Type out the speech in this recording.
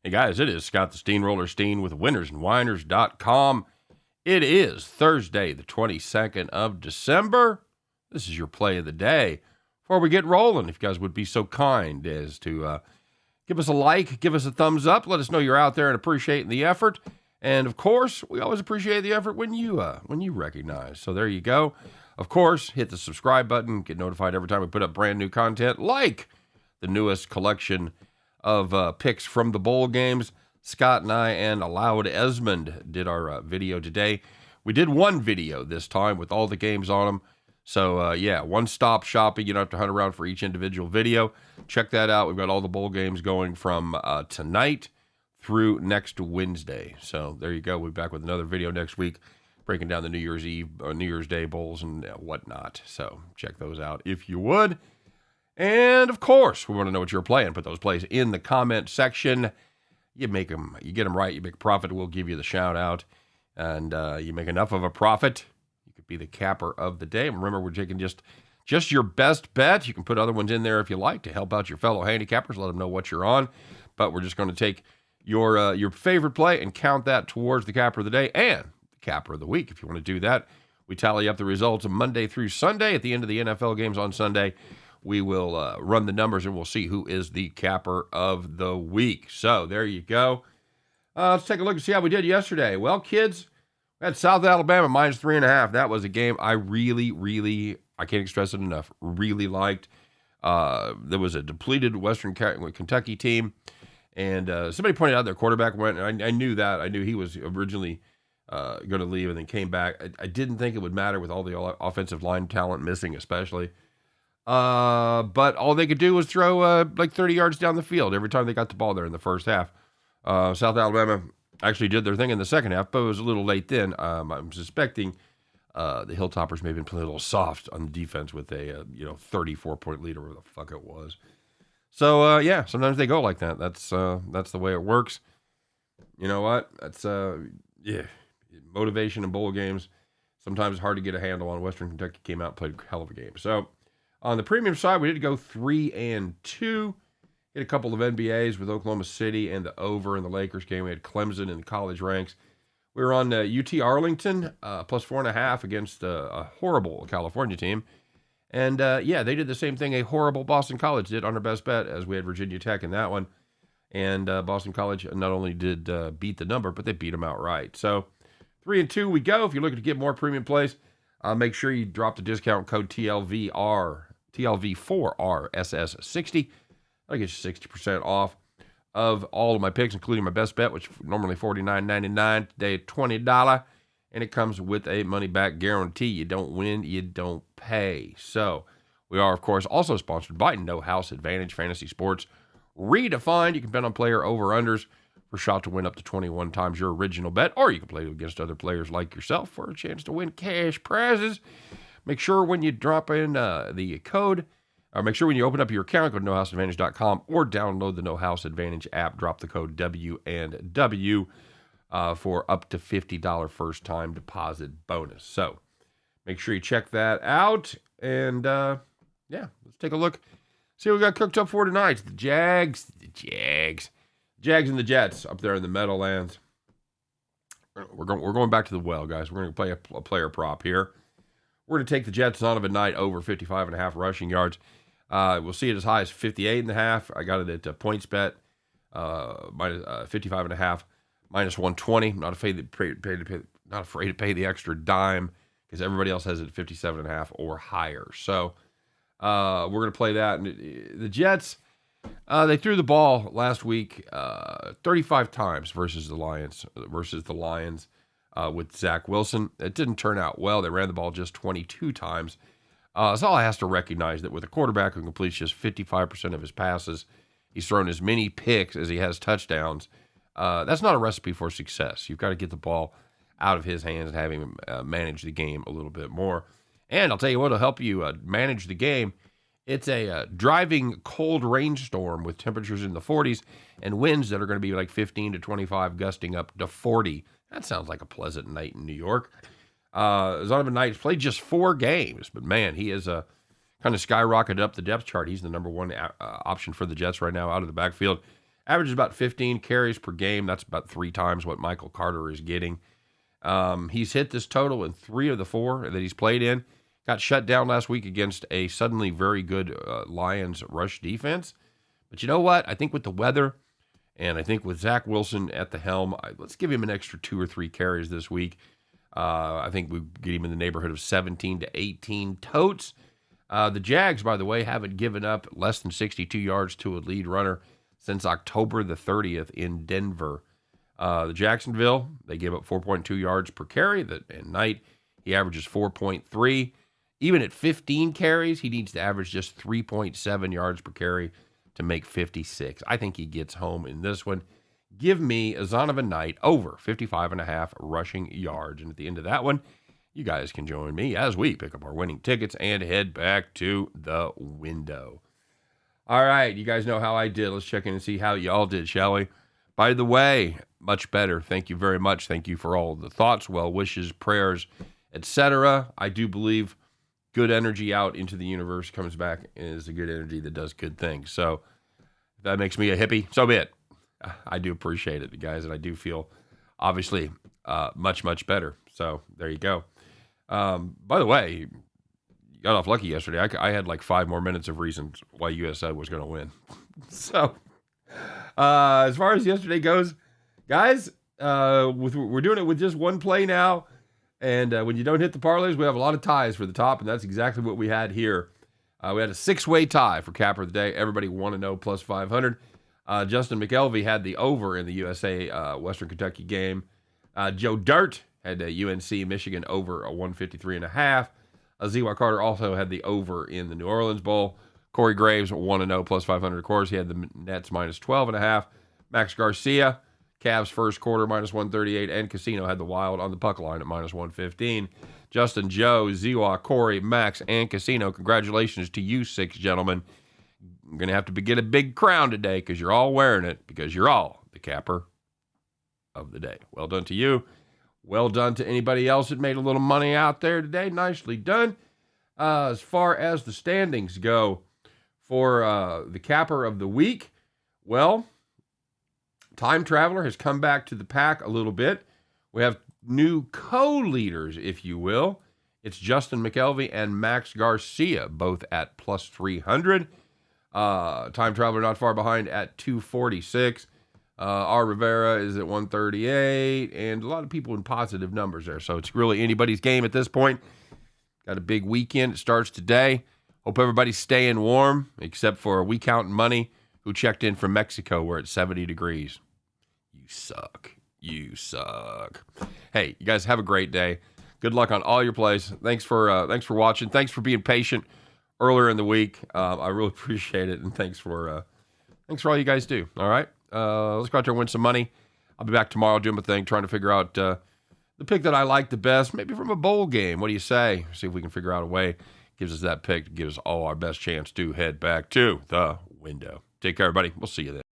Hey guys, it is Scott the Steamroller Steehn with winnersandwhiners.com. It is Thursday, the 22nd of December. This is your play of the day. Before we get rolling, if you guys would be so kind as to give us a like, give us a thumbs up, let us know you're out there and appreciating the effort. And of course, we always appreciate the effort when you recognize. So there you go. Of course, hit the subscribe button, get notified every time we put up brand new content, like the newest collection of picks from the bowl games. Scott and I and Allowed Esmond did our video today. We did one video this time with all the games on them. So, one-stop shopping. You don't have to hunt around for each individual video. Check that out. We've got all the bowl games going from tonight through next Wednesday. So, there you go. We'll be back with another video next week, breaking down the New Year's Eve, New Year's Day bowls and whatnot. So, check those out if you would. And, of course, we want to know what you're playing. Put those plays in the comment section. You make them, you get them right, you make a profit, we'll give you the shout-out. And you make enough of a profit, you could be the capper of the day. And remember, we're taking just your best bet. You can put other ones in there if you like to help out your fellow handicappers, let them know what you're on. But we're just going to take your favorite play and count that towards the capper of the day and the capper of the week. If you want to do that, we tally up the results of Monday through Sunday. At the end of the NFL games on Sunday, we will run the numbers and we'll see who is the capper of the week. So there you go. Let's take a look and see how we did yesterday. Well, kids, we had South Alabama minus 3.5. That was a game I really, I can't stress it enough, really liked. There was a depleted Western Kentucky team, and somebody pointed out their quarterback went, and I knew that. I knew he was originally going to leave and then came back. I didn't think it would matter with all the offensive line talent missing, especially. But all they could do was throw like 30 yards down the field every time they got the ball there in the first half. South Alabama actually did their thing in the second half, but it was a little late then. I'm suspecting the Hilltoppers may have been playing a little soft on the defense with a 34-point lead or whatever the fuck it was. So sometimes they go like that. That's the way it works. You know what? That's motivation in bowl games. Sometimes it's hard to get a handle on. Western Kentucky came out and played a hell of a game. So on the premium side, we did go 3-2. Hit a couple of NBAs with Oklahoma City and the over in the Lakers game. We had Clemson in the college ranks. We were on UT Arlington, plus 4.5 against a horrible California team. And, they did the same thing a horrible Boston College did on our best bet, as we had Virginia Tech in that one. And Boston College not only did beat the number, but they beat them outright. So 3-2 we go. If you're looking to get more premium plays, make sure you drop the discount code TLV4RSS60. That'll get you 60% off of all of my picks, including my best bet, which normally $49.99, today $20. And it comes with a money-back guarantee. You don't win, you don't pay. So we are, of course, also sponsored by No House Advantage Fantasy Sports Redefined. You can bet on player over-unders for a shot to win up to 21 times your original bet, or you can play against other players like yourself for a chance to win cash prizes. Make sure when you drop in the code, or make sure when you open up your account, go to nohouseadvantage.com or download the No House Advantage app. Drop the code W&W for up to $50 first-time deposit bonus. So make sure you check that out. And, let's take a look. See what we got cooked up for tonight. The Jags and the Jets up there in the Meadowlands. We're going back to the well, guys. We're going to play a player prop here. We're going to take the Jets on of a night over 55.5 rushing yards. We'll see it as high as 58.5. I got it at PointsBet, minus 55.5, minus 120. Not afraid to pay the extra dime because everybody else has it at 57.5 or higher. So we're going to play that. And the Jets, they threw the ball last week 35 times versus the Lions. With Zach Wilson. It didn't turn out well. They ran the ball just 22 times. Saul has to recognize that with a quarterback who completes just 55% of his passes, he's thrown as many picks as he has touchdowns. That's not a recipe for success. You've got to get the ball out of his hands and have him manage the game a little bit more. And I'll tell you what will help you manage the game. It's a driving cold rainstorm with temperatures in the 40s and winds that are going to be like 15 to 25, gusting up to 40. That sounds like a pleasant night in New York. Zonovan Knight's played just 4 games, but man, he is kind of skyrocketed up the depth chart. He's the number one option for the Jets right now out of the backfield. Averages about 15 carries per game. That's about 3 times what Michael Carter is getting. He's hit this total in 3 of the 4 that he's played in. Got shut down last week against a suddenly very good Lions rush defense. But you know what? I think with the weather, and I think with Zach Wilson at the helm, let's give him an extra 2 or 3 carries this week. I think we get him in the neighborhood of 17 to 18 totes. The Jags, by the way, haven't given up less than 62 yards to a lead runner since October the 30th in Denver. The Jacksonville, they gave up 4.2 yards per carry. At night, he averages 4.3. Even at 15 carries, he needs to average just 3.7 yards per carry to make 56. I think he gets home in this one. Give me a Zonovan Knight over 55.5 rushing yards. And at the end of that one, you guys can join me as we pick up our winning tickets and head back to the window. All right, you guys know how I did. Let's check in and see how y'all did, shall we? By the way, much better. Thank you very much. Thank you for all the thoughts, well wishes, prayers, etc. I do believe good energy out into the universe comes back and is a good energy that does good things. So if that makes me a hippie, so be it. I do appreciate it, guys, and I do feel obviously much, much better. So there you go. By the way, you got off lucky yesterday. I had like 5 more minutes of reasons why USA was going to win. So as far as yesterday goes, guys, we're doing it with just one play now. And when you don't hit the parlays, we have a lot of ties for the top, and that's exactly what we had here. We had a 6-way tie for capper of the day. Everybody want to know plus 500. Justin McElvey had the over in the USA Western Kentucky game. Joe Dirt had UNC Michigan over a 153.5. Z.Y. Carter also had the over in the New Orleans Bowl. Corey Graves want to know plus 500. Of course, he had the Nets minus 12.5. Max Garcia, Cavs first quarter minus 138, and Casino had the Wild on the puck line at minus 115. Justin, Joe, Ziwa, Corey, Max, and Casino, congratulations to you 6 gentlemen. I'm going to have to get a big crown today because you're all wearing it, because you're all the capper of the day. Well done to you. Well done to anybody else that made a little money out there today. Nicely done. As far as the standings go for the capper of the week, well, Time Traveler has come back to the pack a little bit. We have new co-leaders, if you will. It's Justin McElvey and Max Garcia, both at plus 300. Time Traveler not far behind at 246. R. Rivera is at 138, and a lot of people in positive numbers there. So it's really anybody's game at this point. Got a big weekend. It starts today. Hope everybody's staying warm, except for We Counting Money, who checked in from Mexico where it's 70 degrees. You suck. You suck. Hey, you guys have a great day. Good luck on all your plays. Thanks for watching. Thanks for being patient earlier in the week. I really appreciate it, and thanks for all you guys do. All right, let's go out there and win some money. I'll be back tomorrow doing my thing, trying to figure out the pick that I like the best, maybe from a bowl game. What do you say? See if we can figure out a way. Gives us that pick, gives us all our best chance to head back to the window. Take care, everybody. We'll see you then.